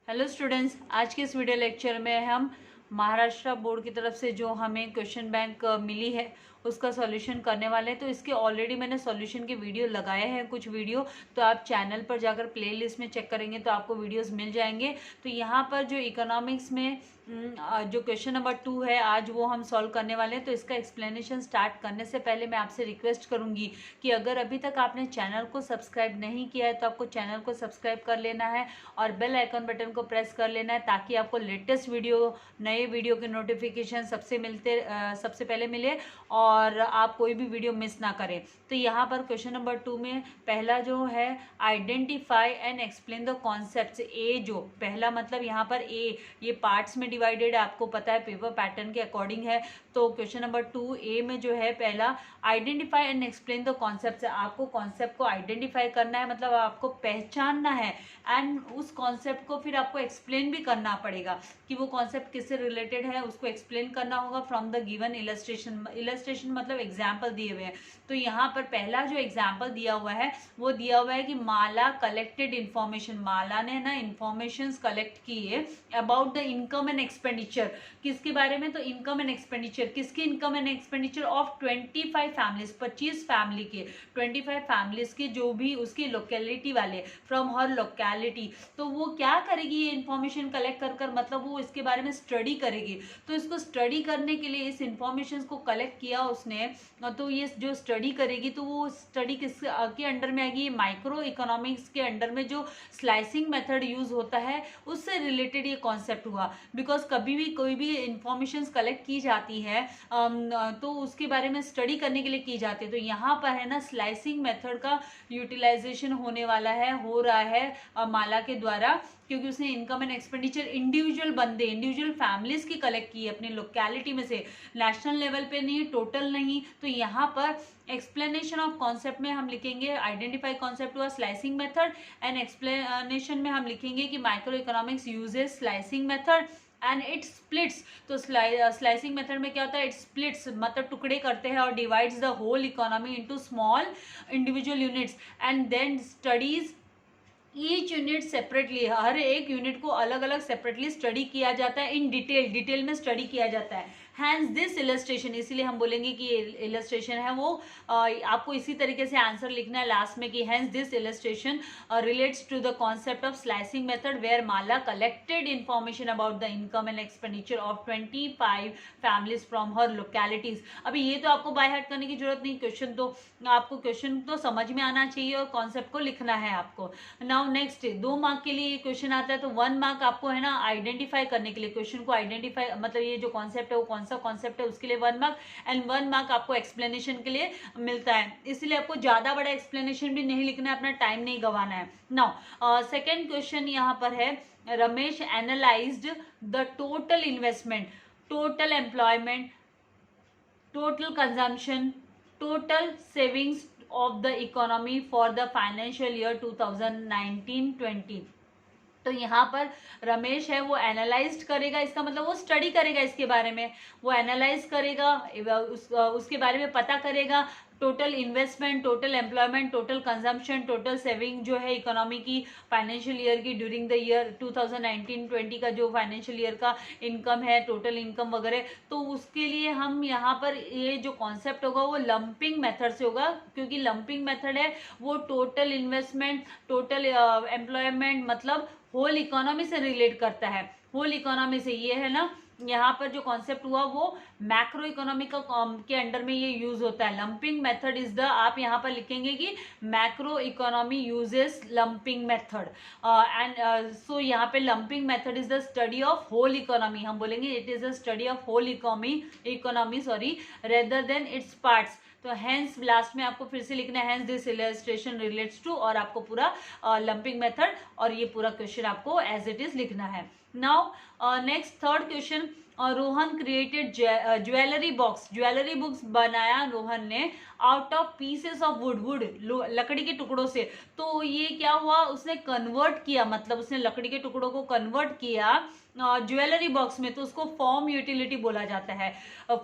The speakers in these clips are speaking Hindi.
हेलो स्टूडेंट्स, आज के इस वीडियो लेक्चर में हम महाराष्ट्र बोर्ड की तरफ से जो हमें क्वेश्चन बैंक मिली है उसका सॉल्यूशन करने वाले हैं। तो इसके ऑलरेडी मैंने सॉल्यूशन के वीडियो लगाए हैं कुछ वीडियो, तो आप चैनल पर जाकर प्लेलिस्ट में चेक करेंगे तो आपको वीडियोस मिल जाएंगे। तो यहाँ पर जो इकोनॉमिक्स में जो क्वेश्चन नंबर 2 है आज वो हम सॉल्व करने वाले हैं। तो इसका एक्सप्लेनेशन स्टार्ट करने से पहले मैं आपसे रिक्वेस्ट करूँगी कि अगर अभी तक आपने चैनल को सब्सक्राइब नहीं किया है तो आपको चैनल को सब्सक्राइब कर लेना है और बेल आइकन बटन को प्रेस कर लेना है ताकि आपको लेटेस्ट नए वीडियो के नोटिफिकेशन सबसे पहले मिले और आप कोई भी वीडियो मिस ना करें। तो यहाँ पर क्वेश्चन नंबर 2 में पहला जो है identify and explain the concepts. ए जो पहला मतलब यहाँ पर ए ये पार्ट्स में डिवाइडेड है, आपको पता है पेपर पैटर्न के अकॉर्डिंग है। तो क्वेश्चन नंबर 2 ए में जो है पहला identify and explain the concept है। आपको कॉन्सेप्ट को आइडेंटिफाई करना है, मतलब आपको पहचानना है एंड उस कॉन्सेप्ट को फिर आपको एक्सप्लेन भी करना पड़ेगा कि वो कॉन्सेप्ट किससे रिलेटेड है, उसको एक्सप्लेन करना होगा फ्रॉम द गिवन इलस्ट्रेशन मतलब एग्जाम्पल दिए हुए हैं। तो यहाँ पर पहला जो एग्जाम्पल दिया हुआ है वो दिया हुआ है कि माला कलेक्टेड इन्फॉर्मेशन, माला ने ना इन्फॉर्मेशन कलेक्ट की है about the income and expenditure. किसके बारे में? तो इनकम एंड एक्सपेंडिचर, किसकी income and expenditure of 25 families, 25 family के, 25 फैमिलीज के जो भी उसकी लोकेलिटी वाले फ्रॉम हर लोकेलिटी। तो वो क्या करेगी ये इन्फॉर्मेशन कलेक्ट कर मतलब वो इसके बारे में स्टडी करेगी। तो इसको स्टडी करने के लिए इस इंफॉर्मेशन को कलेक्ट किया उसने, तो ये जो स्टडी करेगी तो वो स्टडी किस के अंडर में आएगी? माइक्रो इकोनॉमिक्स के अंडर में जो स्लाइसिंग मेथड यूज होता है उससे रिलेटेड ये कॉन्सेप्ट हुआ। बिकॉज कभी भी कोई भी इंफॉर्मेशन कलेक्ट की जाती है तो उसके बारे में स्टडी करने के लिए की जाती है। तो यहाँ पर है ना स्लाइसिंग मेथड का यूटिलाइजेशन होने वाला है, हो रहा है माला के द्वारा, क्योंकि उसने income and expenditure individual families की कलेक्ट की है अपनी लोकेलिटी में से, नेशनल लेवल पे नहीं, टोटल नहीं। तो यहाँ पर एक्सप्लेनेशन ऑफ कॉन्सेप्ट में हम लिखेंगे आइडेंटिफाई कॉन्सेप्ट हुआ स्लाइसिंग मेथड, एंड एक्सप्लेनेशन में हम लिखेंगे कि micro economics uses slicing method and it splits. तो स्लाइसिंग मेथड में क्या होता है? इट स्प्लिट्स मतलब टुकड़े करते हैं और divides the whole economy into small individual units and then studies each unit separately. हर एक यूनिट को अलग अलग सेपरेटली स्टडी किया जाता है, इन डिटेल में स्टडी किया जाता है। हैंस दिस इलस्ट्रेशन, इसीलिए हम बोलेंगे कि ये इलस्ट्रेशन है वो आपको इसी तरीके से आंसर लिखना है लास्ट में कि hence this illustration relates to the concept of slicing method where Mala collected information about the income and expenditure of 25 families from her localities. अभी ये तो आपको बाय हार्ट करने की जरूरत नहीं, क्वेश्चन तो समझ में आना चाहिए और कॉन्सेप्ट को लिखना है आपको। नाउ नेक्स्ट 2 मार्क के लिए ये क्वेश्चन आता है, तो 1 मार्क आपको है ना आइडेंटिफाई करने के लिए, क्वेश्चन को आइडेंटिफाई मतलब ये जो कॉन्सेप्ट है वो कौन सा कॉन्सेप्ट है उसके लिए 1 मार्क, एंड 1 मार्क आपको एक्सप्लेनेशन के लिए मिलता है। इसलिए आपको ज्यादा बड़ा एक्सप्लेनेशन भी नहीं लिखना है, अपना टाइम नहीं गंवाना है। नाउ सेकेंड क्वेश्चन यहाँ पर है, Ramesh analysed the total investment, total employment, total consumption, total savings of the economy for the financial year 2019-20। तो यहाँ पर रमेश है वो एनालाइज करेगा, इसका मतलब वो स्टडी करेगा इसके बारे में, वो एनालाइज करेगा उसके बारे में पता करेगा total investment, total employment, total consumption, total saving जो है इकोनॉमी की फाइनेंशियल ईयर की ड्यूरिंग द ईयर 2019-20 का जो फाइनेंशियल ईयर का इनकम है, टोटल इनकम वगैरह। तो उसके लिए हम यहाँ पर ये जो कॉन्सेप्ट होगा वो लंपिंग मेथड से होगा, क्योंकि लंपिंग मेथड है वो टोटल इन्वेस्टमेंट, टोटल एम्प्लॉयमेंट मतलब होल इकोनॉमी से रिलेट करता है, होल इकोनॉमी से। ये है ना यहाँ पर जो कॉन्सेप्ट हुआ वो मैक्रो इकोनॉमी के अंडर में ये यूज होता है। लंपिंग मेथड इज द, आप यहाँ पर लिखेंगे कि macro economy uses lumping method and so यहाँ पे lumping method is the study of whole economy, हम बोलेंगे it is the study of whole economy rather than its parts. तो हैंस लास्ट में आपको फिर से लिखना है hence this illustration relates to, और आपको पूरा लंपिंग मेथड और ये पूरा क्वेश्चन आपको एज इट इज लिखना है। Now next third question, Rohan created jewellery box, jewellery books बनाया रोहन ने out of pieces of would, लकड़ी के टुकड़ों से। तो ये क्या हुआ, उसने कन्वर्ट किया, मतलब उसने लकड़ी के टुकड़ों को कन्वर्ट किया ज्वेलरी बॉक्स में, तो उसको फॉर्म यूटिलिटी बोला जाता है।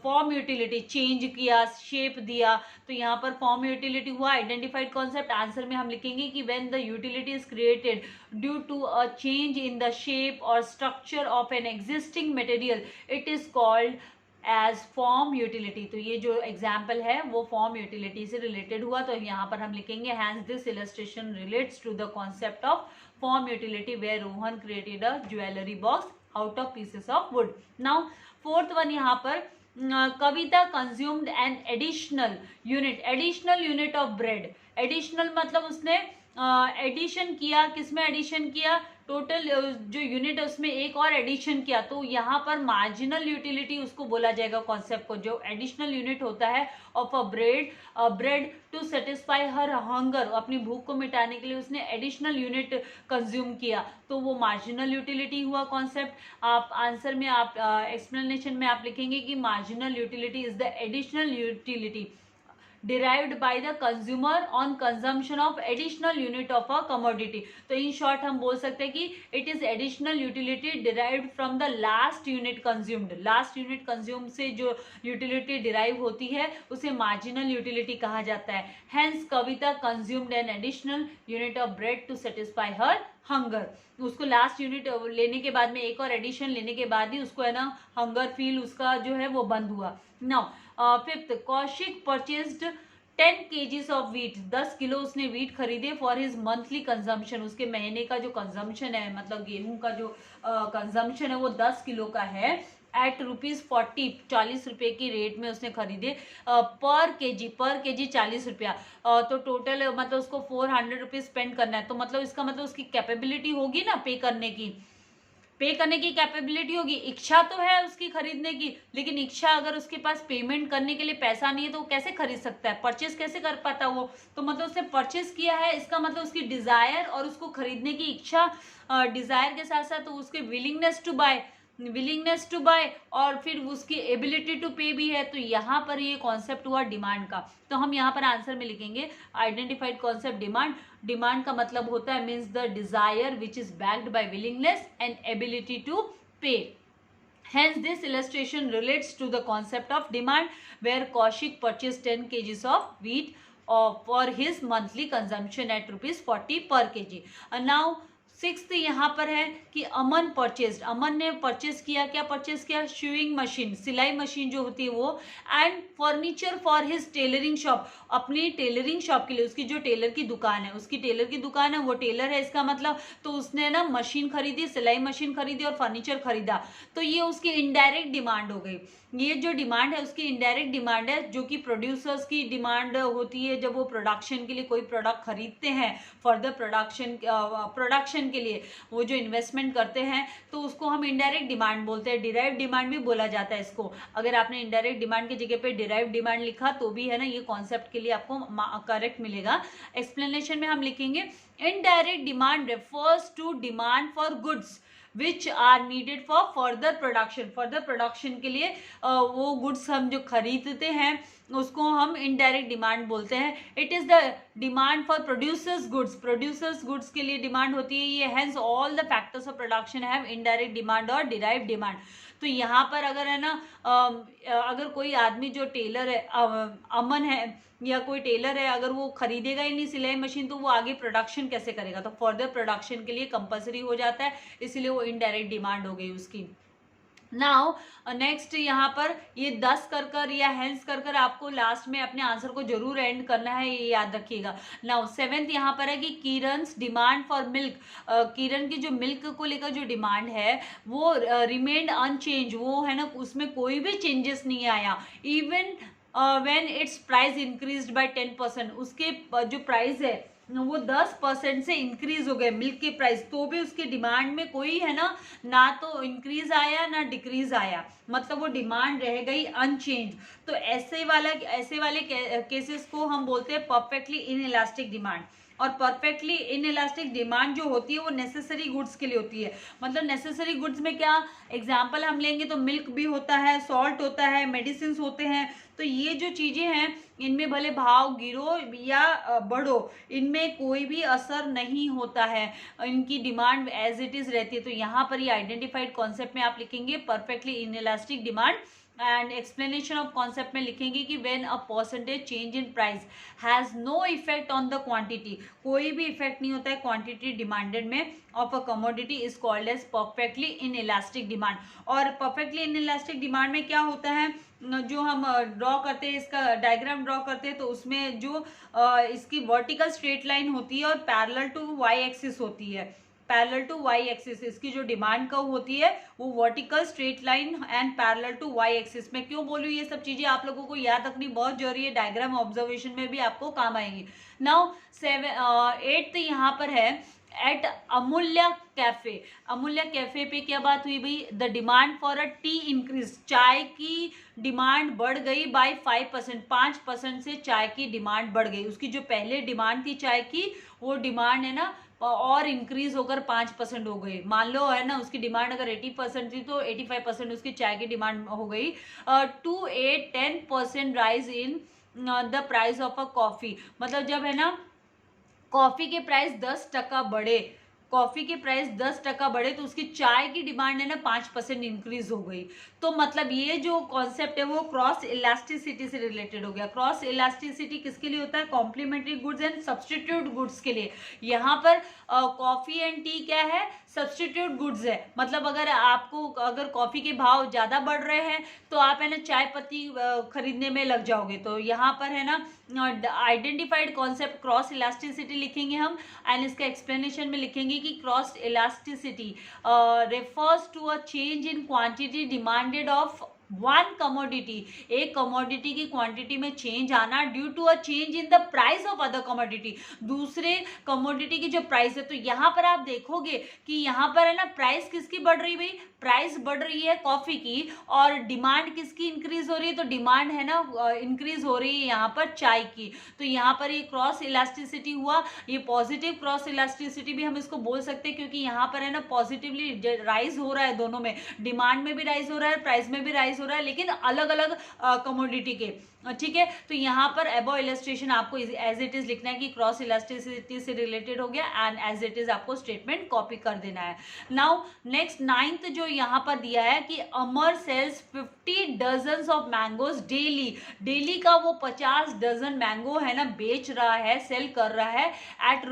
फॉर्म यूटिलिटी, चेंज किया, शेप दिया, तो यहाँ पर फॉर्म यूटिलिटी हुआ। आइडेंटिफाइड कॉन्सेप्ट, आंसर में हम लिखेंगे कि when the utility is created due to a change in the shape और structure of an existing material, it is called as form utility. तो ये जो एग्जाम्पल है वो फॉर्म यूटिलिटी से रिलेटेड हुआ, तो यहाँ पर हम लिखेंगे hence this illustration relates to the concept of form utility where Rohan created a jewellery box out of pieces of wood. Now fourth one, यहाँ पर Kavita consumed an additional unit of bread. Additional मतलब उसने एडिशन किया, किसमें एडिशन किया, टोटल जो यूनिट है उसमें एक और एडिशन किया, तो यहाँ पर मार्जिनल यूटिलिटी उसको बोला जाएगा कॉन्सेप्ट को। जो एडिशनल यूनिट होता है of a bread to satisfy her hunger, अपनी भूख को मिटाने के लिए उसने एडिशनल यूनिट कंज्यूम किया, तो वो मार्जिनल यूटिलिटी हुआ कॉन्सेप्ट। आप आंसर में, आप एक्सप्लेनेशन में आप लिखेंगे कि marginal utility is the additional utility derived by the consumer on consumption of additional unit of a commodity। तो in short हम बोल सकते हैं कि it is additional utility derived from the last unit consumed। last unit consumed से जो utility derive होती है उसे marginal utility कहा जाता है। hence Kavita consumed an additional unit of bread to satisfy her hunger। उसको लास्ट यूनिट लेने के बाद में, एक और एडिशन लेने के बाद ही उसको है ना हंगर फील उसका जो है वो बंद हुआ। Now fifth, Kaushik purchased 10 kgs of wheat, 10 kilo उसने वीट खरीदे फॉर हिज मंथली कंजम्पशन। उसके महीने का जो कंजम्पशन है, मतलब गेहूं का जो कंजम्पशन है वो 10 किलो का है। एट ₹40, 40 रुपए की रेट में उसने खरीदे। पर केजी 40 रुपया, तो टोटल मतलब उसको 400 रुपीज स्पेंड करना है। तो मतलब इसका मतलब उसकी कैपेबिलिटी होगी ना पे करने की कैपेबिलिटी होगी। इच्छा तो है उसकी खरीदने की, लेकिन इच्छा अगर उसके पास पेमेंट करने के लिए पैसा नहीं है तो वो कैसे खरीद सकता है, परचेस कैसे कर पाता वो। तो मतलब उसने परचेस किया है, इसका मतलब उसकी डिजायर और उसको खरीदने की इच्छा, डिजायर के साथ साथ उसके विलिंगनेस टू बाय और फिर उसकी एबिलिटी टू पे भी है। तो यहाँ पर ये कॉन्सेप्ट हुआ डिमांड का। तो हम यहाँ पर आंसर में लिखेंगे आइडेंटिफाइड कॉन्सेप्ट डिमांड का मतलब होता है means the desire which is backed by willingness and ability to pay. Hence, this illustration relates to the concept of demand, where Kaushik purchased 10 kgs of wheat for his monthly consumption at ₹40 per kg. And now, sixth यहाँ पर है कि अमन ने परचेज किया, क्या परचेज किया, शूइंग मशीन, सिलाई मशीन जो होती है वो, and furniture for his tailoring shop, अपनी टेलरिंग शॉप के लिए, उसकी जो टेलर की दुकान है, वो टेलर है इसका मतलब, तो उसने ना मशीन खरीदी, सिलाई मशीन खरीदी और फर्नीचर खरीदा। तो ये उसकी इनडायरेक्ट डिमांड हो गई। ये जो डिमांड है उसकी इनडायरेक्ट डिमांड है, जो कि प्रोड्यूसर्स की डिमांड होती है जब वो प्रोडक्शन के लिए कोई प्रोडक्ट खरीदते हैं, फर्दर प्रोडक्शन के लिए वो जो इन्वेस्टमेंट करते हैं, तो उसको हम इनडायरेक्ट डिमांड बोलते हैं। डिराइव डिमांड भी बोला जाता है इसको। अगर आपने इनडायरेक्ट डिमांड की जगह पे डिराइव डिमांड लिखा तो भी है ना ये कॉन्सेप्ट के लिए आपको करेक्ट मिलेगा। एक्सप्लेनेशन में हम लिखेंगे indirect demand refers to demand for goods which are needed for further production के लिए वो गुड्स हम जो खरीदते हैं उसको हम इनडायरेक्ट डिमांड बोलते हैं। It is the demand for producers goods के लिए डिमांड होती है ये। Hence all the factors of production have indirect demand और डिराइव डिमांड। तो यहाँ पर अगर है ना अगर कोई आदमी जो टेलर है, अमन है या कोई टेलर है, अगर वो खरीदेगा ही नहीं सिलाई मशीन तो वो आगे प्रोडक्शन कैसे करेगा, तो फर्दर प्रोडक्शन के लिए कंपलसरी हो जाता है, इसलिए वो इनडायरेक्ट डिमांड हो गई उसकी। नाउ नेक्स्ट यहाँ पर ये 10 कर या हेंस कर आपको लास्ट में अपने आंसर को जरूर एंड करना है, ये याद रखिएगा। नाउ सेवेंथ यहाँ पर है कि किरण's डिमांड फॉर मिल्क, किरण की जो मिल्क को लेकर जो डिमांड है वो रिमेन्ड अनचेंज, वो है ना उसमें कोई भी चेंजेस नहीं आया। Even when it's price increased by 10%, उसके जो प्राइस है वो 10% से इंक्रीज हो गए मिल्क के प्राइस, तो भी उसकी डिमांड में कोई है ना तो इंक्रीज आया ना डिक्रीज आया, मतलब वो डिमांड रह गई अनचेंज। तो ऐसे वाले केसेस को हम बोलते हैं परफेक्टली इनइलास्टिक डिमांड। और परफेक्टली इनइलास्टिक डिमांड जो होती है वो नेसेसरी गुड्स के लिए होती है। मतलब नेसेसरी गुड्स में क्या एग्जांपल हम लेंगे तो मिल्क भी होता है, सॉल्ट होता है, मेडिसिन होते हैं। तो ये जो चीजें हैं इनमें भले भाव गिरो या बढ़ो, इनमें कोई भी असर नहीं होता है, इनकी डिमांड एज इट इज रहती है। तो यहाँ पर ये आइडेंटिफाइड कॉन्सेप्ट में आप लिखेंगे perfectly inelastic demand, and explanation of concept में लिखेंगे कि when a percentage change in price has no effect on the quantity, कोई भी इफेक्ट नहीं होता है क्वांटिटी डिमांडेड में of a commodity is called as perfectly inelastic demand. और परफेक्टली इन इलास्टिक डिमांड में क्या होता है, जो हम ड्रॉ करते हैं, इसका डायग्राम ड्रॉ करते हैं, तो उसमें जो इसकी वर्टिकल स्ट्रेट लाइन होती है और पैरेलल टू वाई एक्सिस होती है, पैरेलल टू वाई एक्सिस, इसकी जो डिमांड कर्व होती है वो vertical straight line and parallel to Y axis. मैं क्यों बोलूँ ये सब चीजें आप लोगों को याद रखनी बहुत जरूरी है, डायग्राम ऑब्जर्वेशन में भी आपको काम आएंगी। नाउ 8th यहाँ पर है एट अमूल्य कैफे। अमूल्य कैफे पे क्या बात हुई भाई, the demand for a T increase, चाय की डिमांड बढ़ गई बाय 5%, 5% से चाय की डिमांड बढ़ गई। उसकी जो पहले डिमांड थी चाय की, वो डिमांड है ना और इंक्रीज होकर 5% हो गई। मान लो है ना उसकी डिमांड अगर 80% थी तो 85% उसकी चाय की डिमांड हो गई। To 8-10% rise in the price of a coffee. मतलब जब है ना कॉफी के प्राइस 10% बढ़े, कॉफी के प्राइस 10% बढ़े तो उसकी चाय की डिमांड है ना 5% इंक्रीज हो गई। तो मतलब ये जो कॉन्सेप्ट है वो क्रॉस इलास्टिसिटी से रिलेटेड हो गया। क्रॉस इलास्टिसिटी किसके लिए होता है, complementary goods and substitute goods के लिए। यहाँ पर कॉफी एंड टी क्या है, सब्सटीट्यूट गुड्स है। मतलब अगर कॉफी के भाव ज्यादा बढ़ रहे हैं तो आप है ना चाय पत्ती खरीदने में लग जाओगे। तो यहाँ पर है ना आइडेंटिफाइड कॉन्सेप्ट क्रॉस इलास्टिसिटी लिखेंगे हम, एंड इसका एक्सप्लेनेशन में लिखेंगे कि cross elasticity refers to a change in quantity demanded of one commodity, एक कमोडिटी की क्वांटिटी में चेंज आना due to a change in the price of other commodity, दूसरे कमोडिटी की जो प्राइस है। तो यहाँ पर आप देखोगे कि यहाँ पर है ना प्राइस किसकी बढ़ रही भाई, प्राइस बढ़ रही है कॉफी की, और डिमांड किसकी इंक्रीज हो रही है, तो डिमांड है ना इंक्रीज हो रही है यहाँ पर चाय की। तो यहाँ पर ये क्रॉस इलास्टिसिटी हुआ, ये पॉजिटिव क्रॉस इलास्टिसिटी भी हम इसको बोल सकते हैं, क्योंकि यहाँ पर है ना पॉजिटिवली राइज हो रहा है, दोनों में डिमांड में भी राइज हो रहा है, प्राइस में भी राइज हो रहा है, लेकिन अलग अलग कमोडिटी के। ठीक है, तो यहाँ पर एबो इलस्ट्रेशन आपको एज इट इज लिखना है कि क्रॉस इलास्टिसिटी से रिलेटेड हो गया, एंड एज इट इज आपको स्टेटमेंट कॉपी कर देना है। नाउ नेक्स्ट 9th जो यहाँ पर दिया है कि Amar sells 50 dozens of mangoes daily, daily का वो 50 डजन मैंगो है ना बेच रहा है, सेल कर रहा है एट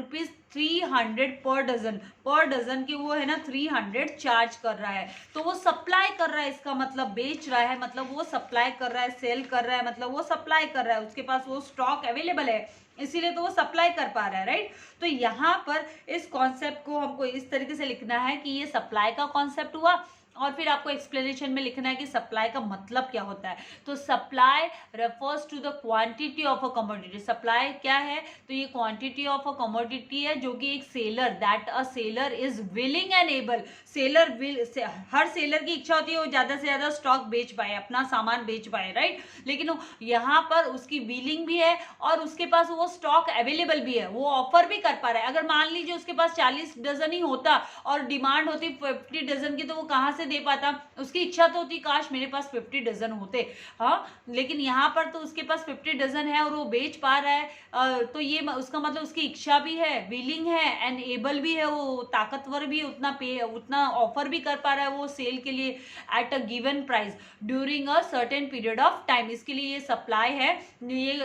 ₹300 पर डजन, पर डजन की वो है ना 300 चार्ज कर रहा है। तो वो सप्लाई कर रहा है, इसका मतलब बेच रहा है, मतलब वो सप्लाई कर रहा है, सेल कर रहा है, मतलब वो सप्लाई कर रहा है, उसके पास वो स्टॉक अवेलेबल है, इसीलिए तो वो सप्लाई कर पा रहा है, राइट। तो यहाँ पर इस कॉन्सेप्ट को हमको इस तरीके से लिखना है कि ये सप्लाई का कॉन्सेप्ट हुआ, और फिर आपको एक्सप्लेनेशन में लिखना है कि सप्लाई का मतलब क्या होता है। तो supply refers to the quantity of a commodity, supply क्या है, तो ये क्वांटिटी ऑफ अ कमोडिटी है जो कि एक seller, that a seller is willing and able, seller will, her seller की इच्छा होती है वो ज्यादा से ज्यादा स्टॉक बेच पाए, अपना सामान बेच पाए, राइट। लेकिन यहाँ पर उसकी विलिंग भी है और उसके पास वो स्टॉक अवेलेबल भी है, वो ऑफर भी कर पा रहा है। अगर मान लीजिए उसके पास 40 डजन ही होता और डिमांड होती 50 डजन की, तो वो कहाँ से दे पाता, उसकी इच्छा तो होती काश मेरे पास 50 डजन होते, हाँ, लेकिन यहाँ पर तो उसके पास 50 डजन है और वो बेच पा रहा है। तो ये उसका मतलब उसकी इच्छा भी है, विलिंग है एंड एबल भी है, वो ताकतवर भी है, उतना ऑफर भी कर पा रहा है वो सेल के लिए at a given price during a certain period of time. इसके लिए ये सप्लाई है, ये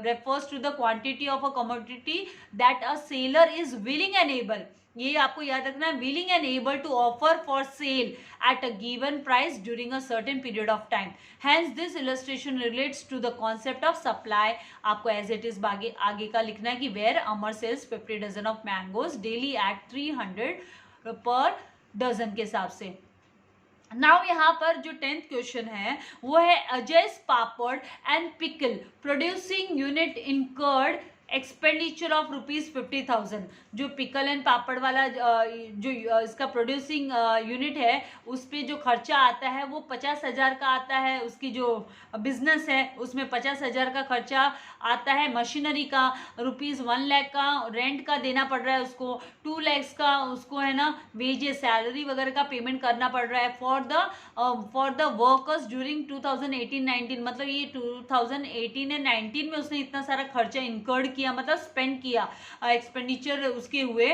refers to the quantity of a commodity that a seller is willing and able, ये आपको याद रखना है, willing and able to offer for sale at a given price during a certain period of time. Hence this illustration relates to the concept of supply. आपको एज इट इज आगे का लिखना है कि where Amar sells 50 dozen of mangoes daily at 300 per dozen के हिसाब से। नाउ यहाँ पर जो 10th क्वेश्चन है वो है Ajay papad and pickle producing unit incurred expenditure of ₹50,000। जो पिकल एंड पापड़ वाला जो इसका प्रोड्यूसिंग यूनिट है उस पे जो खर्चा आता है वो 50,000 का आता है। उसकी जो बिजनेस है उसमें 50,000 का खर्चा आता है। मशीनरी का ₹1 लाख का रेंट का देना पड़ रहा है उसको, 2 लाख का उसको है ना वेजेस सैलरी वगैरह का पेमेंट करना पड़ रहा है फॉर द वर्कर्स ड्यूरिंग 2018-19। मतलब ये 2018 एंड 19 में उसने इतना सारा खर्चा इनकर्ड किया, मतलब स्पेंड किया, एक्सपेंडिचर उसके हुए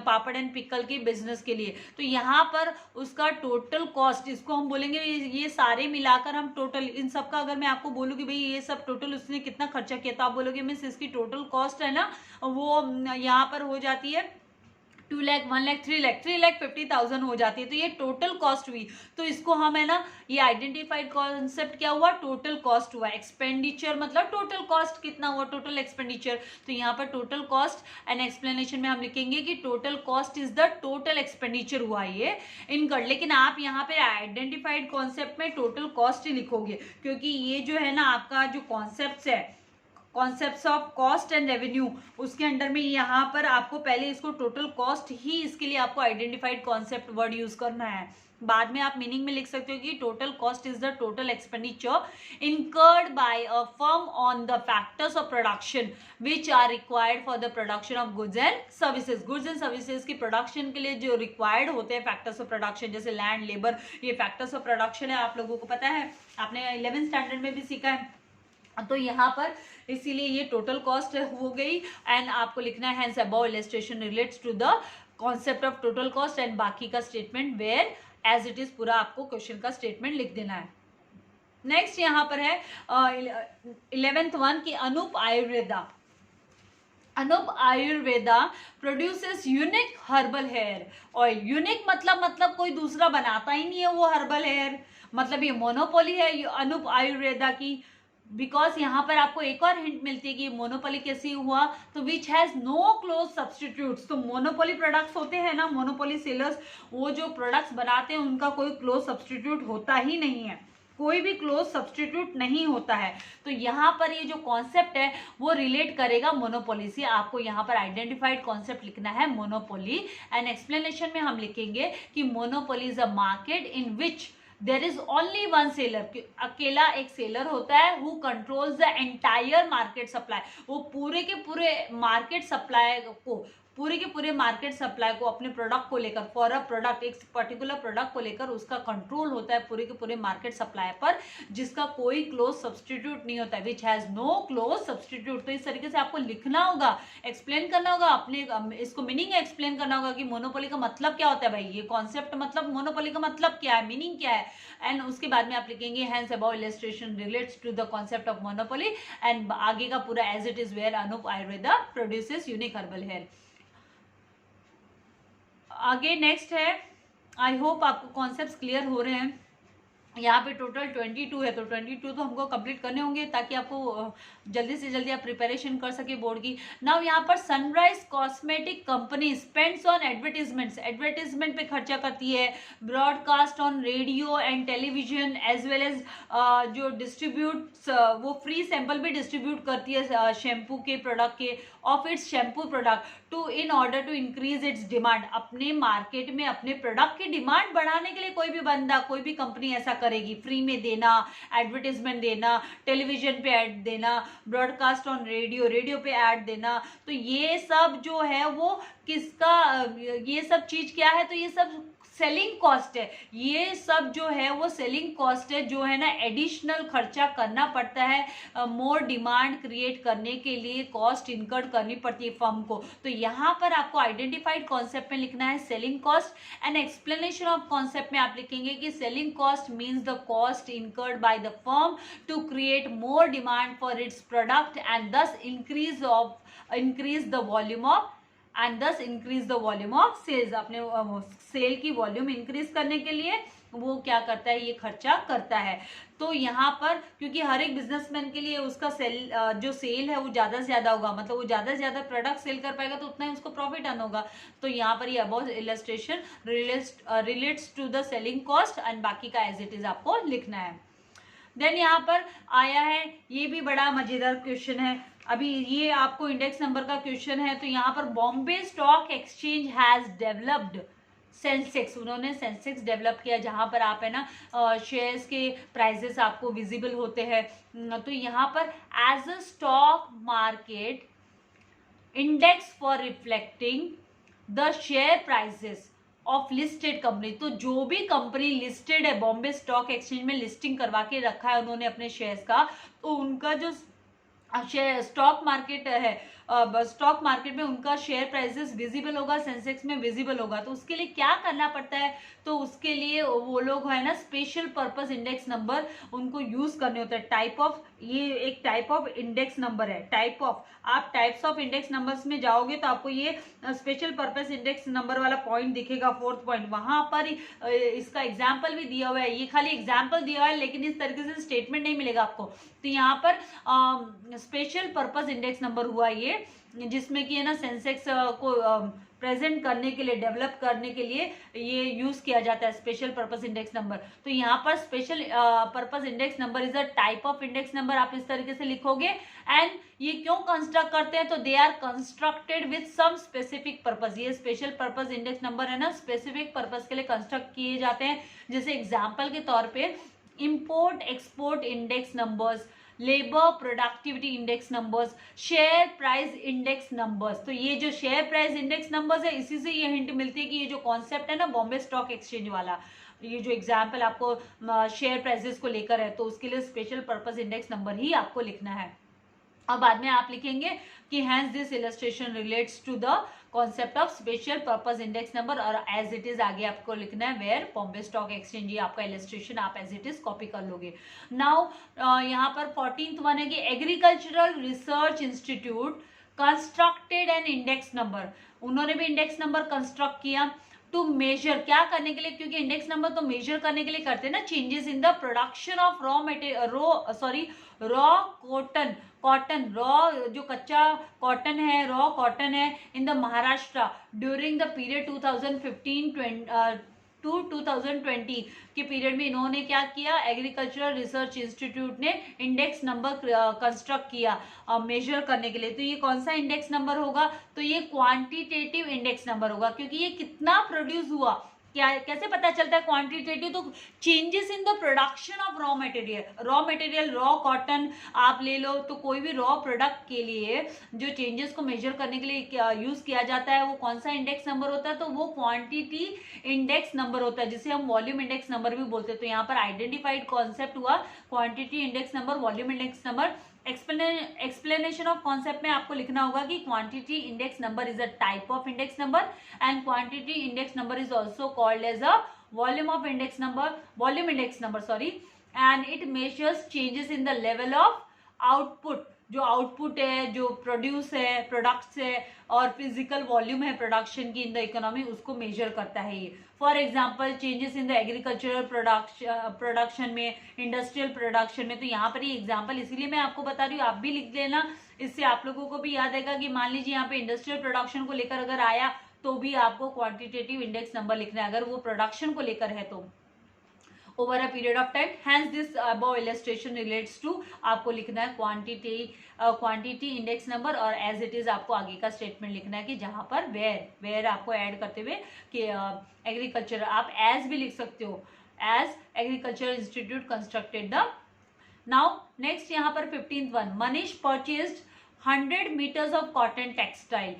पापड़ एंड पिकल के बिजनेस के लिए। तो यहाँ पर उसका टोटल कॉस्ट, इसको हम बोलेंगे ये सारे मिलाकर हम टोटल इन सब का अगर मैं आपको बोलूँ कि भाई ये सब टोटल उसने कितना खर्चा किया तो आप बोलोगे मिस इसकी टोटल कॉस्ट है ना वो यहाँ पर हो जाती है 2 लाख, 1 लाख, 3 लाख, 3,50,000 हो जाती है। तो ये टोटल कॉस्ट हुई। तो इसको हम है ना ये आइडेंटिफाइड कॉन्सेप्ट क्या हुआ, टोटल कॉस्ट हुआ। एक्सपेंडिचर मतलब टोटल कॉस्ट कितना हुआ, टोटल एक्सपेंडिचर। तो यहाँ पर टोटल कॉस्ट एंड एक्सप्लेनेशन में हम लिखेंगे कि total cost is the total expenditure हुआ ये इनकर्ड। लेकिन आप यहाँ पे आइडेंटिफाइड कॉन्सेप्ट में टोटल कॉस्ट ही लिखोगे क्योंकि ये जो है ना आपका जो कॉन्सेप्ट है, concepts of cost and revenue, उसके अंडर में यहाँ पर आपको पहले इसको टोटल कॉस्ट ही इसके लिए आपको आइडेंटिफाइड कॉन्सेप्ट वर्ड यूज करना है। बाद में आप मीनिंग में लिख सकते हो कि total cost is the total expenditure incurred by a firm on the factors of production which are required for the production of goods and services. Goods and services की प्रोडक्शन के लिए जो रिक्वायर्ड होते हैं फैक्टर्स ऑफ प्रोडक्शन, जैसे लैंड, लेबर, ये फैक्टर्स ऑफ प्रोडक्शन है। आप लोगों को पता है, आपने 11th स्टैंडर्ड में भी सीखा है। तो यहाँ पर इसीलिए ये टोटल कॉस्ट हो गई एंड आपको लिखना है hence above illustration relates to the concept of total cost and बाकी का statement where as it is पूरा आपको क्वेश्चन का स्टेटमेंट लिख देना है। नेक्स्ट यहाँ पर है 11th वन की Anup Ayurveda. Anup Ayurveda produces unique herbal hair oil. Unique मतलब कोई दूसरा बनाता ही नहीं है वो हर्बल हेयर, मतलब ये मोनोपोली है अनूप आयुर्वेदा की। बिकॉज यहाँ पर आपको एक और हिंट मिलती है कि मोनोपोली कैसे हुआ, तो which has no close substitutes. तो मोनोपोली प्रोडक्ट्स होते हैं ना, मोनोपोली सेलर्स वो जो प्रोडक्ट्स बनाते हैं उनका कोई क्लोज सब्सटीट्यूट होता ही नहीं है, कोई भी क्लोज सब्सटीट्यूट नहीं होता है। तो यहाँ पर ये जो कॉन्सेप्ट है वो रिलेट करेगा मोनोपोली से। आपको यहाँ पर आइडेंटिफाइड कॉन्सेप्ट लिखना है मोनोपोली एंड एक्सप्लेनेशन में हम लिखेंगे कि monopoly is a market in which there is only one seller. अकेला एक सेलर होता है who controls the entire market supply. वो पूरे के पूरे मार्केट सप्लाई को अपने प्रोडक्ट को लेकर, फॉर अ प्रोडक्ट, एक पर्टिकुलर प्रोडक्ट को लेकर उसका कंट्रोल होता है पूरे के पूरे मार्केट सप्लाई पर, जिसका कोई क्लोज सब्सटीट्यूट नहीं होता है, which has no close substitute. तो इस तरीके से आपको लिखना होगा, एक्सप्लेन करना होगा, अपने इसको मीनिंग एक्सप्लेन करना होगा कि मोनोपोली का मतलब क्या होता है। भाई ये कॉन्सेप्ट मतलब मोनोपोली का मतलब क्या है, मीनिंग क्या है। एंड उसके बाद में आप लिखेंगे hence above illustration relates to the concept of monopoly and आगे का पूरा as it is where Anup Ayurveda produces unique herbal hair. आगे नेक्स्ट है, आई होप आपको कॉन्सेप्ट्स क्लियर हो रहे हैं। यहाँ पे टोटल 22 है, तो 22 तो हमको कंप्लीट करने होंगे ताकि आपको जल्दी से जल्दी आप प्रिपरेशन कर सके बोर्ड की। नाउ यहाँ पर Sunrise cosmetic company spends on advertisements, advertisement पे खर्चा करती है, broadcast on radio and television as well as जो डिस्ट्रीब्यूट वो फ्री सैंपल भी डिस्ट्रीब्यूट करती है शैम्पू के प्रोडक्ट के, of its shampoo product to in order to increase its demand. अपने मार्केट में अपने प्रोडक्ट की डिमांड बढ़ाने के लिए कोई भी बंदा, कोई भी कंपनी ऐसा करेगी, फ्री में देना, एडवर्टीजमेंट देना, टेलीविजन पे ऐड देना, ब्रॉडकास्ट ऑन रेडियो, रेडियो पे ऐड देना। तो ये सब जो है वो किसका, ये सब चीज क्या है, तो ये सब सेलिंग कॉस्ट है। ये सब जो है वो सेलिंग कॉस्ट है, जो है ना एडिशनल खर्चा करना पड़ता है, मोर डिमांड क्रिएट करने के लिए कॉस्ट इनकर्ड करनी पड़ती है फर्म को। तो यहाँ पर आपको आइडेंटिफाइड कॉन्सेप्ट में लिखना है selling cost and explanation of concept में आप लिखेंगे कि selling cost means the cost incurred by the firm to create more demand for its product and thus increase the volume of sales. अपने सेल की वॉल्यूम इंक्रीज करने के लिए वो क्या करता है, ये खर्चा करता है। तो यहाँ पर क्योंकि हर एक बिजनेसमैन के लिए उसका जो सेल है वो ज़्यादा से ज़्यादा होगा, मतलब वो ज़्यादा से ज़्यादा प्रोडक्ट सेल कर पाएगा तो उतना ही उसको प्रॉफिट अर्न होगा। तो यहाँ पर ये about illustration relates to the selling cost and बाकी का एज इट इज आपको लिखना है। देन यहाँ पर आया है, ये भी बड़ा मजेदार क्वेश्चन है, अभी ये आपको इंडेक्स नंबर का क्वेश्चन है। तो यहाँ पर Bombay stock exchange has developed Sensex, उन्होंने सेंसेक्स डेवलप किया जहां पर आप है ना शेयर्स के प्राइसेस आपको विजिबल होते हैं। तो यहाँ पर as a stock market index for reflecting the share prices of listed company, तो जो भी कंपनी लिस्टेड है बॉम्बे स्टॉक एक्सचेंज में लिस्टिंग करवा के रखा है उन्होंने अपने शेयर्स का, तो उनका जो स्टॉक मार्केट है, स्टॉक मार्केट में उनका शेयर प्राइसेस विजिबल होगा, सेंसेक्स में विजिबल होगा। तो उसके लिए क्या करना पड़ता है, तो उसके लिए वो लोग है ना स्पेशल पर्पस इंडेक्स नंबर उनको यूज करने होते हैं। टाइप ऑफ, ये एक टाइप ऑफ इंडेक्स नंबर है, टाइप ऑफ, आप टाइप्स ऑफ इंडेक्स नंबर्स में जाओगे तो आपको ये स्पेशल पर्पस इंडेक्स नंबर वाला पॉइंट दिखेगा, 4th पॉइंट, वहां पर इसका एग्जाम्पल भी दिया हुआ है। ये खाली एग्जाम्पल दिया हुआ है लेकिन इस तरीके से स्टेटमेंट नहीं मिलेगा आपको। तो यहाँ पर स्पेशल पर्पस इंडेक्स नंबर हुआ ये, जिसमें कि है ना सेंसेक्स को प्रेजेंट करने के लिए, डेवलप करने के लिए ये यूज किया जाता है स्पेशल पर्पस इंडेक्स नंबर। तो यहाँ पर special purpose index number is a type of index number, आप इस तरीके से लिखोगे। एंड ये क्यों कंस्ट्रक्ट करते हैं, तो they are constructed with some specific purpose, ये स्पेशल पर्पस इंडेक्स नंबर है ना स्पेसिफिक पर्पस के लिए कंस्ट्रक्ट किए जाते हैं। जैसे एग्जाम्पल के तौर पे import export index numbers, labour productivity index numbers, share price index numbers. तो ये जो शेयर प्राइस इंडेक्स नंबर्स है, इसी से ये हिंट मिलती है कि ये जो कॉन्सेप्ट है ना बॉम्बे स्टॉक एक्सचेंज वाला, ये जो एग्जाम्पल आपको शेयर प्राइसेस को लेकर है, तो उसके लिए स्पेशल पर्पस इंडेक्स नंबर ही आपको लिखना है। और बाद में आप लिखेंगे कि hence this illustration relates to the concept of special purpose index number, और एज इट इज आगे आपको लिखना है वेयर बॉम्बे स्टॉक एक्सचेंज, ये आपका इलस्ट्रेशन आप एज इट इज कॉपी कर लोगे। नाउ यहाँ पर 14th वन है कि agricultural research institute constructed an index number, उन्होंने भी इंडेक्स नंबर कंस्ट्रक्ट किया टू मेजर, क्या करने के लिए, क्योंकि इंडेक्स नंबर तो मेजर करने के लिए करते हैं ना, changes in the production of raw cotton, raw जो कच्चा कॉटन है, रॉ कॉटन है in the Maharashtra during the period 2015 to 2020 के पीरियड में इन्होंने क्या किया, एग्रीकल्चरल रिसर्च इंस्टीट्यूट ने इंडेक्स नंबर कंस्ट्रक्ट किया मेजर करने के लिए। तो ये कौन सा इंडेक्स नंबर होगा, तो ये क्वांटिटेटिव इंडेक्स नंबर होगा, क्योंकि ये कितना प्रोड्यूस हुआ, क्या कैसे पता चलता है क्वांटिटेटिव, तो changes in the production of raw material, raw cotton आप ले लो, तो कोई भी रॉ प्रोडक्ट के लिए जो चेंजेस को मेजर करने के लिए यूज किया जाता है वो कौन सा इंडेक्स नंबर होता है, तो वो क्वांटिटी इंडेक्स नंबर होता है, जिसे हम वॉल्यूम इंडेक्स नंबर भी बोलते हैं। तो यहाँ पर आइडेंटिफाइड कॉन्सेप्ट हुआ quantity index number, volume index number. Explanation of concept में आपको लिखना होगा कि quantity index number is a type of index number and quantity index number is also called as a volume index number sorry, and it measures changes in the level of output, जो आउटपुट है, जो प्रोड्यूस है, प्रोडक्ट्स है, और फिजिकल वॉल्यूम है प्रोडक्शन की इन द इकोनॉमी, उसको मेजर करता है ये। For example changes in the agricultural production में, इंडस्ट्रियल प्रोडक्शन में। तो यहाँ पर ये एग्जाम्पल इसीलिए मैं आपको बता रही हूँ, आप भी लिख लेना, इससे आप लोगों को भी याद आएगा कि मान लीजिए यहाँ पे इंडस्ट्रियल प्रोडक्शन को लेकर अगर आया तो भी आपको क्वांटिटेटिव इंडेक्स नंबर लिखना है, अगर वो प्रोडक्शन को लेकर है तो over a period of time. Hence this above illustration relates to, आपको लिखना है क्वांटिटी इंडेक्स नंबर, और एज इट इज आपको आगे का स्टेटमेंट लिखना है कि जहां पर वेयर आपको ऐड करते हुए कि एग्रीकल्चर, आप एज भी लिख सकते हो, as agriculture institute constructed the. Now next यहाँ पर 15th one, Manish purchased 100 metres of cotton textile.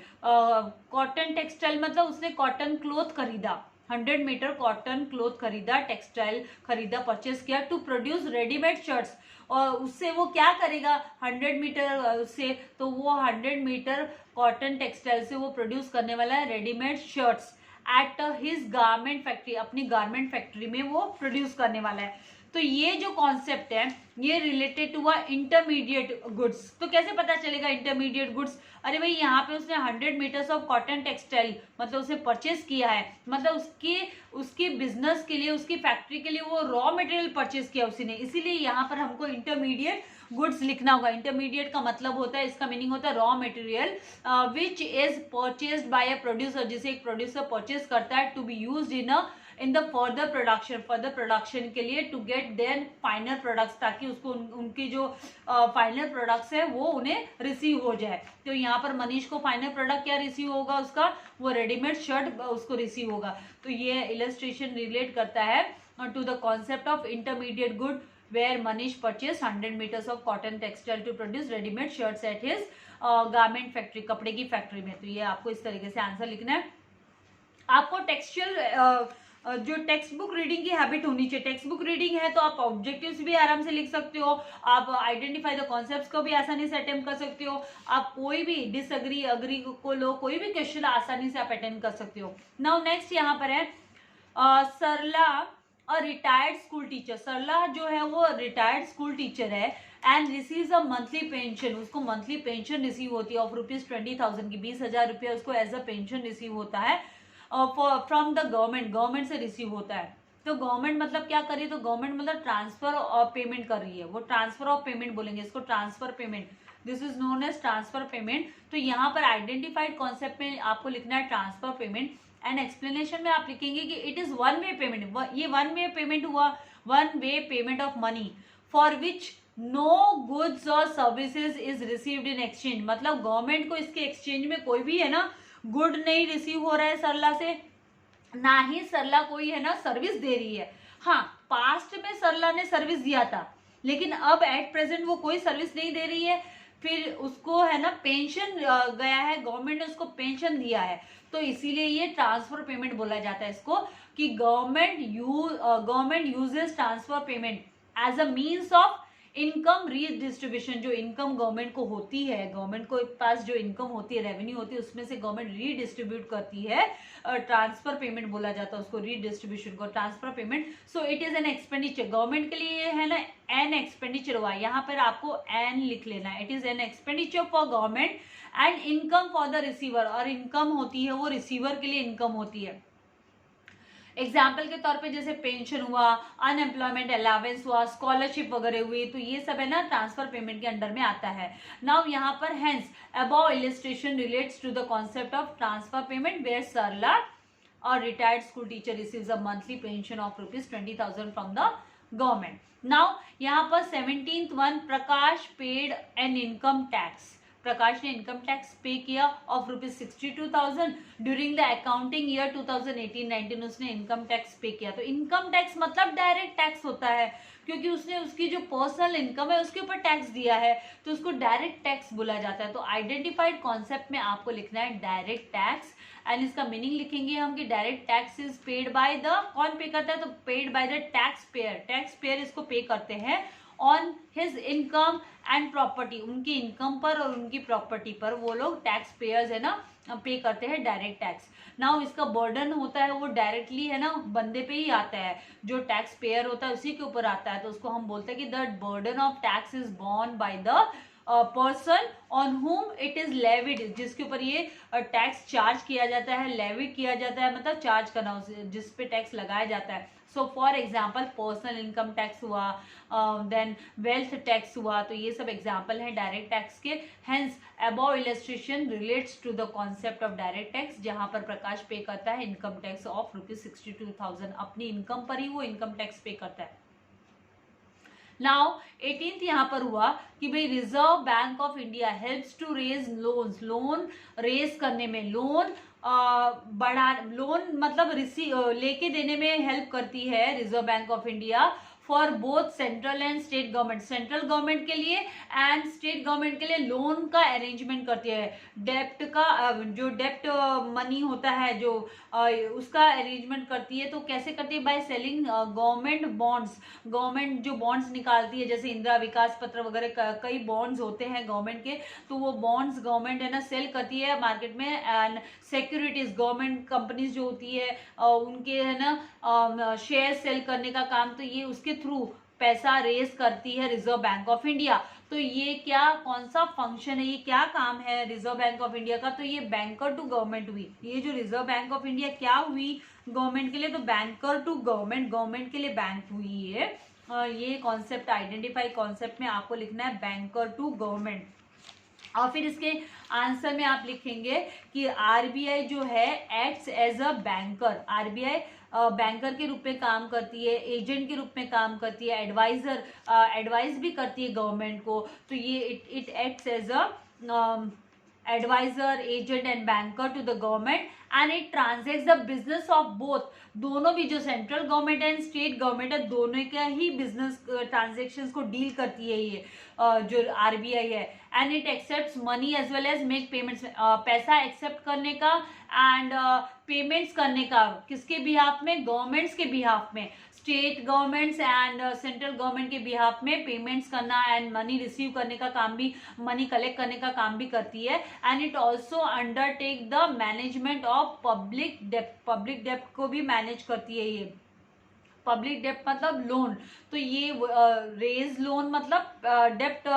Cotton textile मतलब उसने कॉटन क्लोथ खरीदा, 100 मीटर कॉटन क्लोथ खरीदा, टेक्सटाइल खरीदा, परचेस किया टू प्रोड्यूस रेडीमेड शर्ट्स। और उससे वो क्या करेगा 100 मीटर से, तो वो 100 मीटर कॉटन टेक्सटाइल से वो प्रोड्यूस करने वाला है readymade shirts at his garment factory, अपनी गारमेंट फैक्ट्री में वो प्रोड्यूस करने वाला है। तो ये जो कॉन्सेप्ट है ये रिलेटेड टू इंटरमीडिएट गुड्स। तो कैसे पता चलेगा इंटरमीडिएट गुड्स, अरे भाई यहाँ पे उसने 100 मीटर्स ऑफ कॉटन टेक्सटाइल मतलब उसे परचेस किया है, मतलब उसके बिजनेस के लिए, उसकी फैक्ट्री के लिए वो रॉ मटेरियल परचेस किया उसी ने, इसीलिए यहाँ पर हमको इंटरमीडिएट गुड्स लिखना होगा। इंटरमीडिएट का मतलब होता है, इसका मीनिंग होता है raw material which is purchased by a producer, जिसे एक प्रोड्यूसर परचेस करता है to be used in a in the further production के लिए to get their final products, ताकि उसको उनकी जो फाइनल प्रोडक्ट्स है वो उन्हें रिसीव हो जाए। तो यहाँ पर मनीष को फाइनल प्रोडक्ट क्या रिसीव होगा, उसका वो रेडीमेड शर्ट उसको रिसीव होगा। तो ये इलस्ट्रेशन रिलेट करता है to the concept of intermediate good where Manish purchased 100 meters of cotton textile to produce ready-made shirts at his garment factory, कपड़े की फैक्ट्री में। तो ये आपको इस तरीके से आंसर लिखना है। आपको टेक्सचुअल जो टेक्स्ट बुक रीडिंग की हैबिट होनी चाहिए। टेक्स्ट बुक रीडिंग है तो आप ऑब्जेक्टिव्स भी आराम से लिख सकते हो, आप आइडेंटिफाई द कॉन्सेप्ट्स को भी आसानी से अटेम्प्ट कर सकते हो, आप कोई भी डिसएग्री अग्री को लो, कोई भी क्वेश्चन आसानी से आप अटेम्प्ट कर सकते हो। नाउ नेक्स्ट यहाँ पर है सरला और रिटायर्ड स्कूल टीचर। सरला जो है वो रिटायर्ड स्कूल टीचर है and receives a monthly pension, उसको मंथली पेंशन रिसीव होती है ऑफ ₹20,000 की, 20,000 रुपया उसको एज अ पेंशन रिसीव होता है फ्रॉम द गवर्नमेंट से रिसीव होता है। तो गवर्नमेंट मतलब क्या कर रही है, तो गवर्नमेंट मतलब ट्रांसफर ऑफ पेमेंट कर रही है, वो ट्रांसफर ऑफ पेमेंट बोलेंगे इसको, transfer payment, this is known as transfer payment. तो यहाँ पर आइडेंटिफाइड कॉन्सेप्ट में आपको लिखना है ट्रांसफर पेमेंट एंड एक्सप्लेनेशन में आप लिखेंगे कि it is one way payment, ये वन वे पेमेंट हुआ, one way payment of money for which no goods और services is received in exchange. मतलब गवर्नमेंट को इसके एक्सचेंज में कोई भी है ना गुड नहीं रिसीव हो रहा है सरला से, ना ही सरला कोई है ना सर्विस दे रही है। हाँ, पास्ट में सरला ने सर्विस दिया था, लेकिन अब एट प्रेजेंट वो कोई सर्विस नहीं दे रही है। फिर उसको है ना पेंशन गया है, गवर्नमेंट ने उसको पेंशन दिया है, तो इसीलिए ये ट्रांसफर पेमेंट बोला जाता है इसको, कि government uses transfer payment as a means of income redistribution. जो इनकम गवर्नमेंट को होती है, गवर्नमेंट को पास जो इनकम होती है, रेवेन्यू होती है, उसमें से गवर्नमेंट रीडिस्ट्रीब्यूट करती है, ट्रांसफर पेमेंट बोला जाता है उसको, रीडिस्ट्रीब्यूशन को transfer payment. So it is an expenditure, government के लिए है ना एन एक्सपेंडिचर हुआ, यहाँ पर आपको एन लिख लेना है। It is an expenditure for government and income for the receiver, और इनकम होती है वो रिसीवर के लिए इनकम होती है। एग्जाम्पल के तौर पे जैसे पेंशन हुआ, अनएम्प्लॉयमेंट अलावेंस हुआ, स्कॉलरशिप वगैरह हुई, तो ये सब है ना ट्रांसफर पेमेंट के अंडर में आता है। नाउ यहाँ पर hence above illustration relates to the concept of transfer payment where Sarla और retired school teacher receives a monthly pension of ₹20,000 from the government. Now यहाँ पर 17th one, Prakash paid an income tax. Prakash ने इनकम टैक्स पे किया of ₹62,000 during the accounting year 2018-19, उसने इनकम टैक्स पे किया। तो इनकम टैक्स मतलब डायरेक्ट टैक्स होता है, क्योंकि उसने उसकी जो पर्सनल इनकम है उसके ऊपर टैक्स दिया है, तो उसको डायरेक्ट टैक्स बोला जाता है। तो आइडेंटिफाइड कॉन्सेप्ट में आपको लिखना है डायरेक्ट टैक्स, एंड इसका मीनिंग लिखेंगे हम कि direct tax is paid by the, कौन पे करता है, तो paid by the tax payer, tax payer इसको पे करते हैं on his income and property, उनकी इनकम पर और उनकी प्रॉपर्टी पर वो लोग टैक्स पेयर्स है ना पे करते हैं डायरेक्ट टैक्स। नाउ इसका बर्डन होता है वो डायरेक्टली है ना बंदे पे ही आता है, जो टैक्स पेयर होता है उसी के ऊपर आता है, तो उसको हम बोलते हैं कि the burden of tax is born by the person on हुम इट इज लेविड, जिसके ऊपर ये टैक्स चार्ज किया जाता है, लेविड किया जाता है मतलब चार्ज करना, जिस पे टैक्स लगाया जाता है। So for example personal income tax हुआ, देन वेल्थ टैक्स हुआ, तो ये सब एग्जाम्पल है डायरेक्ट टैक्स के। Hence above illustration relates to the concept of direct tax, जहां पर प्रकाश पे करता है इनकम टैक्स ऑफ ₹62,000, अपनी इनकम पर ही वो इनकम टैक्स पे करता है। नाउ 18th यहाँ पर हुआ कि भाई Reserve Bank of India helps to raise loans, loan raise करने में, लोन बढ़ा, लोन मतलब लेके देने में हेल्प करती है reserve Bank of India for both central and state government, central government के लिए एंड स्टेट गवर्नमेंट के लिए लोन का अरेंजमेंट करती है। डेप्ट का जो डेप्ट मनी होता है जो उसका अरेंजमेंट करती है। तो कैसे करती है, by selling government bonds, government जो बॉन्ड्स निकालती है जैसे इंदिरा विकास पत्र वगैरह कई बॉन्ड्स होते हैं गवर्नमेंट के, तो वो बॉन्ड्स गवर्नमेंट है ना सेल करती है मार्केट में। एंड सिक्योरिटीज गवर्नमेंट कंपनीज जो होती है उनके है ना शेयर सेल करने का काम, तो ये उसके थ्रू पैसा रेज करती है रिजर्व बैंक ऑफ इंडिया। तो ये क्या कौन सा फंक्शन है, ये क्या काम है रिजर्व बैंक ऑफ इंडिया का, तो ये बैंकर टू गवर्नमेंट हुई। ये जो रिजर्व बैंक ऑफ इंडिया क्या हुई गवर्नमेंट के लिए, तो बैंकर टू गवर्नमेंट, गवर्नमेंट के लिए बैंक हुई है। ये कॉन्सेप्ट आइडेंटिफाई कॉन्सेप्ट में आपको लिखना है बैंकर टू गवर्नमेंट। और फिर इसके आंसर में आप लिखेंगे कि आरबीआई जो है acts as a banker, RBI banker के रूप में काम करती है, एजेंट के रूप में काम करती है, एडवाइस भी करती है गवर्नमेंट को। तो ये it acts as a adviser, agent and banker to the government and it transacts the business of both. दोनों भी, जो central government and state government है, दोनों का ही बिजनेस ट्रांजेक्शन्स को डील करती है ये जो आरबीआई है। And it accepts money as well as make payments, पैसा एक्सेप्ट करने का एंड पेमेंट्स करने का, किसके बिहाफ में? गवर्नमेंट्स के बिहाफ में, state governments and central government के बिहाफ में पेमेंट्स करना एंड मनी रिसीव करने का काम भी, मनी कलेक्ट करने का काम भी करती है। And it also undertake the management of public डेप्ट, पब्लिक डेप्ट को भी मैनेज करती है ये। पब्लिक डेप्ट मतलब लोन, तो ये रेज लोन मतलब डेप्ट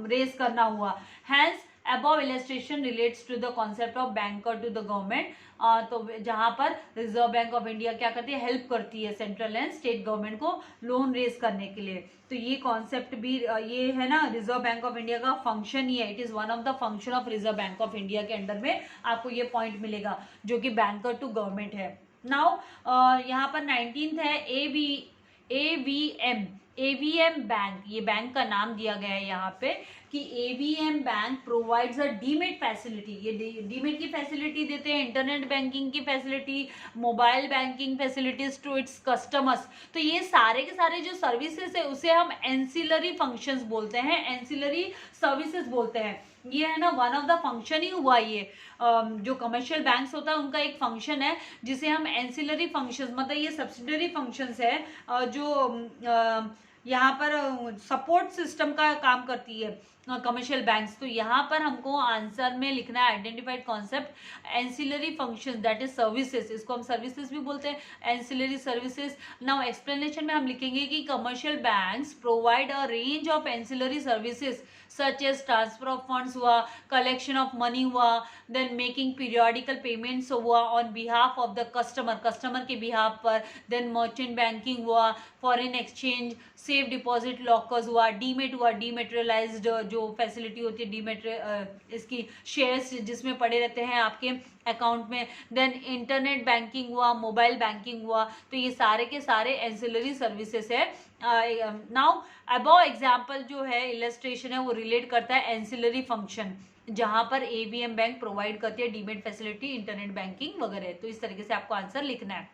रेज करना हुआ। Hence above illustration relates to the concept of banker to the government। तो जहां पर रिजर्व बैंक ऑफ इंडिया क्या करती है? हेल्प करती है सेंट्रल एंड स्टेट गवर्नमेंट को लोन रेज करने के लिए। तो ये कॉन्सेप्ट भी ये है ना, रिजर्व बैंक ऑफ इंडिया का फंक्शन ही है। It is one of the function of reserve Bank of India के अंडर में आपको ये पॉइंट मिलेगा जो कि बैंकर टू गवर्नमेंट है। नाउ यहाँ पर 19th है एवीएम बैंक। ये बैंक का नाम दिया गया है यहाँ पे कि AVM bank provides a demat facility. ये डीमेट की फैसिलिटी देते हैं, इंटरनेट बैंकिंग की facility, mobile banking facilities to its customers. तो ये सारे के सारे जो सर्विसेज है उसे हम एंसिलरी फंक्शंस बोलते हैं, एंसिलरी सर्विसेज बोलते हैं। ये है ना वन ऑफ द फंक्शन ही हुआ ये। जो कमर्शियल बैंक्स होता है उनका एक फंक्शन है जिसे हम एंसिलरी फंक्शंस, मतलब ये सब्सिडरी फंक्शंस है जो यहाँ पर सपोर्ट सिस्टम का काम करती है कमर्शियल बैंक्स। तो यहाँ पर हमको आंसर में लिखना है identified concept ancillary functions, that is services. इसको हम सर्विसेज भी बोलते हैं, एंसिलरी सर्विसेज। नाउ एक्सप्लेनेशन में हम लिखेंगे कि commercial banks provide a range of ancillary services such as transfer of funds हुआ, कलेक्शन ऑफ मनी हुआ, देन मेकिंग पीरियोडिकल पेमेंट्स हुआ on behalf of the customer, customer के बिहाफ पर, देन मर्चेंट बैंकिंग हुआ, foreign exchange, safe deposit lockers हुआ, डीमेट हुआ, डीमेटेरियलाइज्ड जो फैसिलिटी होती है डीमेट इसकी शेयर्स जिसमें पड़े रहते हैं आपके अकाउंट में, देन इंटरनेट बैंकिंग हुआ, मोबाइल बैंकिंग हुआ। तो ये सारे के सारे एंसिलरी सर्विसेज है। नाउ अबव एग्जाम्पल जो है इलस्ट्रेशन है वो रिलेट करता है एंसिलरी फंक्शन, जहां पर एवीएम बैंक प्रोवाइड करती है डीमेट फैसिलिटी, इंटरनेट बैंकिंग वगैरह। तो इस तरीके से आपको आंसर लिखना है।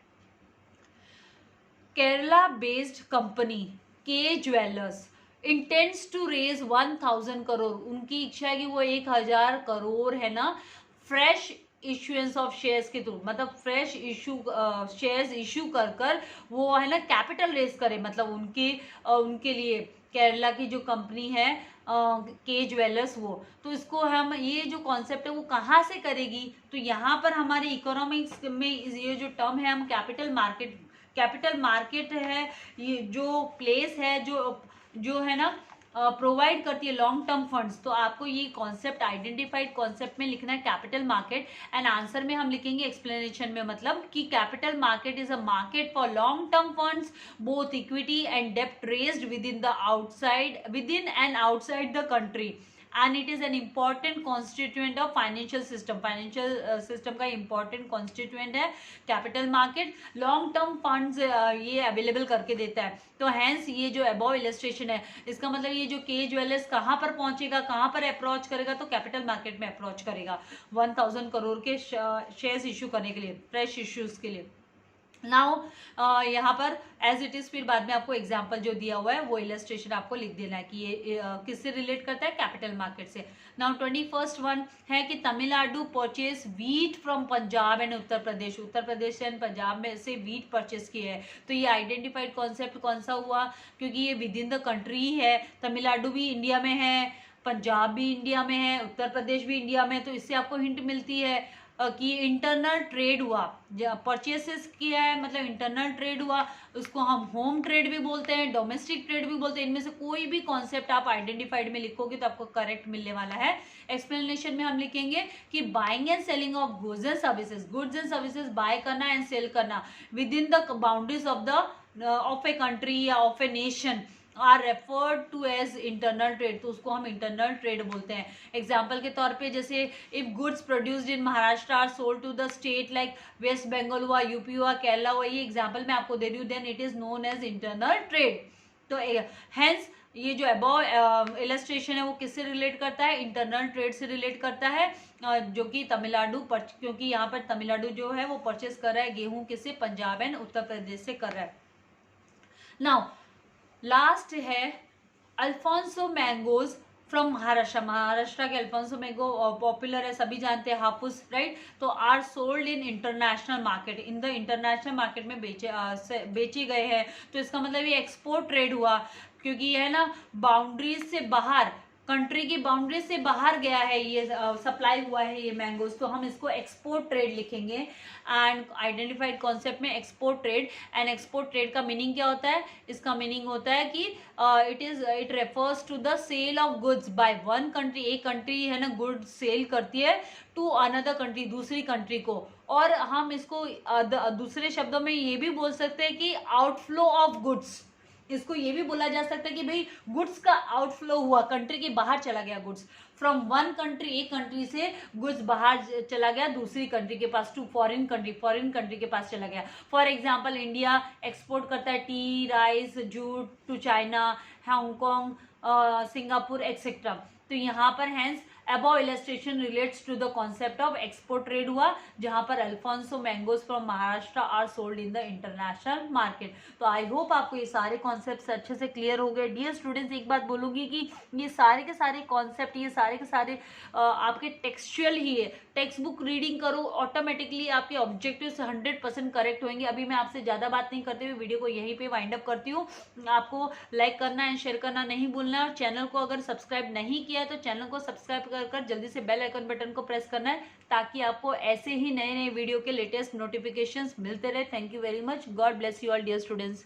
केरला बेस्ड कंपनी के jewellers intends to raise 1000 crore. उनकी इच्छा है कि वो 1000 करोड़ है ना फ्रेश इश्यूएंस ऑफ शेयर्स के थ्रू, मतलब फ्रेश शेयर्स इश्यू कर वो है ना कैपिटल रेज करे, मतलब उनके लिए केरला की जो कंपनी है के ज्वेलर्स वो। तो इसको हम ये जो कॉन्सेप्ट है वो कहाँ से करेगी? तो यहाँ पर हमारे इकोनॉमिक्स में ये जो टर्म है हम कैपिटल मार्केट है, ये जो प्लेस है जो है ना प्रोवाइड करती है लॉन्ग टर्म फंड्स। तो आपको ये कॉन्सेप्ट आइडेंटिफाइड कॉन्सेप्ट में लिखना है कैपिटल मार्केट, एंड आंसर में हम लिखेंगे एक्सप्लेनेशन में, मतलब कि capital market is a market for long term funds both equity and डेप्ट raised with in and outside the country, and it is an important constituent of financial system का इम्पॉर्टेंट कॉन्स्टिट्यूएंट है capital market. Long term funds ये अवेलेबल करके देता है। तो हैंस ये जो अबव इलस्ट्रेशन है इसका मतलब ये जो के ज्वेलर्स कहाँ पर पहुंचेगा, कहाँ पर अप्रोच करेगा? तो कैपिटल मार्केट में अप्रोच करेगा 1000 करोड़ के शेयर्स इश्यू करने के लिए, फ्रेश इश्यूज के लिए। नाउ यहाँ पर एज इट इज, फिर बाद में आपको एग्जाम्पल जो दिया हुआ है वो इलस्ट्रेशन आपको लिख देना है कि ये किससे रिलेट करता है? कैपिटल मार्केट से। नाउ 21st वन है कि Tamil Nadu purchase wheat from Punjab and Uttar Pradesh and Punjab में से वीट परचेज किया है। तो ये आइडेंटिफाइड कॉन्सेप्ट कौन सा हुआ? क्योंकि ये विद इन द कंट्री है, तमिलनाडु भी इंडिया में है, पंजाब भी इंडिया में है, उत्तर प्रदेश भी इंडिया में। तो इससे आपको हिंट मिलती है कि इंटरनल ट्रेड हुआ, परचेसेस किया है मतलब इंटरनल ट्रेड हुआ। उसको हम होम ट्रेड भी बोलते हैं, डोमेस्टिक ट्रेड भी बोलते हैं। इनमें से कोई भी कॉन्सेप्ट आप आइडेंटिफाइड में लिखोगे तो आपको करेक्ट मिलने वाला है। एक्सप्लेनेशन में हम लिखेंगे कि buying and selling of goods and services buy करना एंड सेल करना within the boundaries of a country या of a nation are referred to as internal trade, तो उसको हम इंटरनल ट्रेड बोलते हैं। एग्जाम्पल के तौर पे जैसे if goods produced in Maharashtra are sold to the state like West Bengal हुआ, यूपी हुआ, केरला हुआ, ये एग्जाम्पल मैं आपको दे रही हूँ, then it is known as internal trade. तो हेंस ये जो अबव इलस्ट्रेशन है वो किससे रिलेट करता है, इंटरनल ट्रेड से रिलेट करता है, जो कि तमिलनाडु, क्योंकि यहाँ पर तमिलनाडु जो है वो परचेस कर रहा है गेहूं किससे, पंजाब एंड उत्तर प्रदेश से कर रहा है। नाउ लास्ट है Alphonso mangoes from Maharashtra. Maharashtra के अल्फोंसो मैंगो पॉपुलर है, सभी जानते हैं, हापुस, राइट। तो are sold in international market, in the international market में बेचे गए हैं। तो इसका मतलब ये एक्सपोर्ट ट्रेड हुआ, क्योंकि ये है ना बाउंड्रीज से बाहर, कंट्री की बाउंड्री से बाहर गया है, ये सप्लाई हुआ है ये मैंगोज, तो हम इसको एक्सपोर्ट ट्रेड लिखेंगे। एंड आइडेंटिफाइड कॉन्सेप्ट में export trade, and export trade का मीनिंग क्या होता है, इसका मीनिंग होता है कि it refers to the sale of goods by one country, एक कंट्री है ना गुड्स सेल करती है टू अनदर कंट्री, दूसरी कंट्री को। और हम इसको दूसरे शब्दों में ये भी बोल सकते हैं कि आउटफ्लो ऑफ गुड्स, इसको ये भी बोला जा सकता है कि भाई गुड्स का आउटफ्लो हुआ, कंट्री के बाहर चला गया गुड्स, फ्रॉम वन कंट्री, एक कंट्री से गुड्स बाहर चला गया दूसरी कंट्री के पास, टू फॉरेन कंट्री के पास चला गया। फॉर एग्जांपल इंडिया एक्सपोर्ट करता है tea, rice, jute to China, Hong Kong, Singapore etcetera. तो यहाँ पर hence above illustration relates to the concept of export trade हुआ, जहां पर Alphonso mangoes from Maharashtra are sold in the international market. तो आई होप आपको ये सारे कॉन्सेप्ट्स अच्छे से क्लियर हो गए। डियर स्टूडेंट्स, एक बात बोलूंगी कि ये सारे के सारे कॉन्सेप्ट, ये सारे के सारे आपके टेक्सचुअल ही है, टेक्स्ट बुक रीडिंग करो, ऑटोमेटिकली आपके ऑब्जेक्टिव्स 100% करेक्ट होंगे। अभी मैं आपसे ज़्यादा बात नहीं करते हुए वीडियो को यहीं पे वाइंड अप करती हूँ। आपको लाइक करना एंड शेयर करना नहीं भूलना है, और चैनल को अगर सब्सक्राइब नहीं किया है तो चैनल को सब्सक्राइब कर जल्दी से बेल आइकन बटन को प्रेस करना है, ताकि आपको ऐसे ही नए नए वीडियो के लेटेस्ट नोटिफिकेशंस मिलते रहे। Thank you very much, God bless you all dear students.